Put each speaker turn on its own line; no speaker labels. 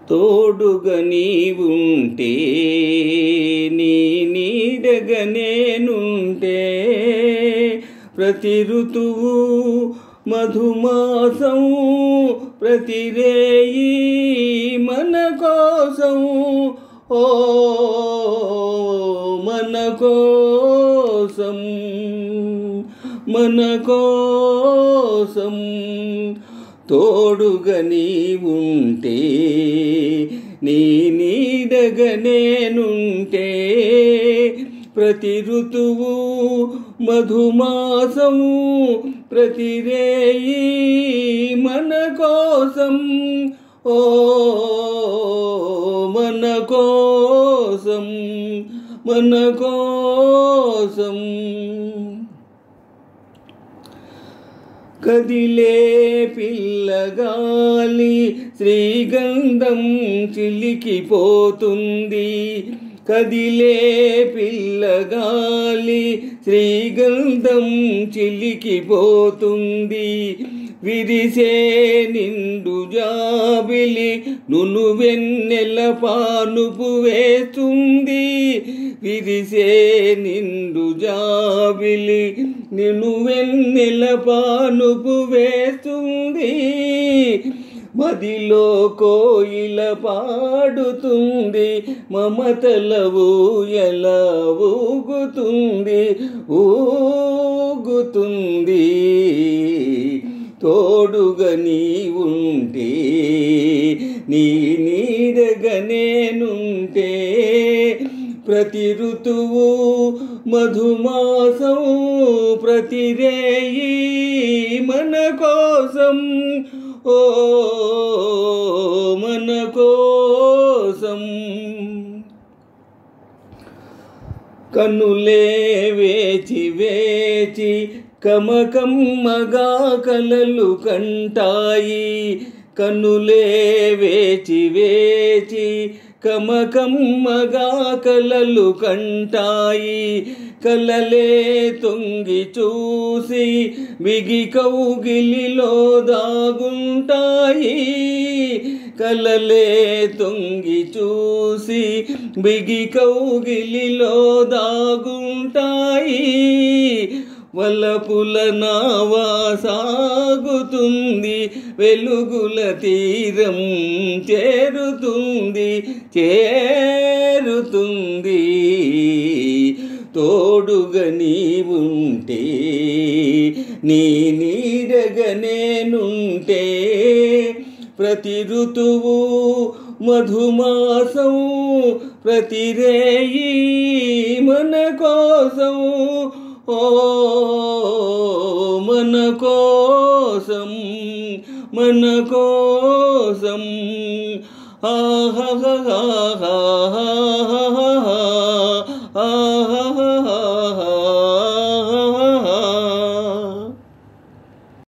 తోడుగా నీవుంటే నీ నీడగా నేనుంటే ప్రతి ఋతువు మధుమాసం ప్రతి రేయి మన కోసం ఓ మన కోసం మన కోసం తోడుగా నీవుంటే నీ నీడగా నేనుంటే ప్రతి ఋతువు మధుమాసం ప్రతి రేయి మన కోసం ఓ మన కోసం మన కోసం కదిలే పిల్లగాలి శ్రీగంధం చిలికిపోతుంది కదిలే పిల్లగాలి శ్రీగంధం చిలికిపోతుంది విరిసే నిండు జాబిలి నును వెన్నెల పానుపు వేస్తుంది విరిసే నిండు జాబిలి నిన్ను వెన్నెల పానుపు వేస్తుంది మదిలో కోయిల పాడుతుంది మమతల ఊయల ఊగుతుంది ఊగుతుంది తోడుగా నీవుంటే నీ నీడగా నేనుంటే ప్రతి ఋతువు మధుమాసం ప్రతి రేయి మన కోసం ఓ మన కోసం కన్నులే వేచి వేచి కమకమ్మగా కలలు కంటాయి కన్నులే వేచి వేచి కమకమ్మగా కలలు కంటాయి కలలే తొంగి చూసి బిగి కౌగిలిలో దాగుంటాయి కలలే తొంగి చూసి బిగి కౌగిలిలో దాగుంటాయి వలపుల నావా సాగుతుంది వెలుగుల తీరం చేరుతుంది చేరుతుంది తోడుగా నీవుంటే నీ నీడగా నేనుంటే ప్రతి ఋతువు మధుమాసం ప్రతి రేయి మన కోసం ఓ మన కోసం మన కోసం ఆహా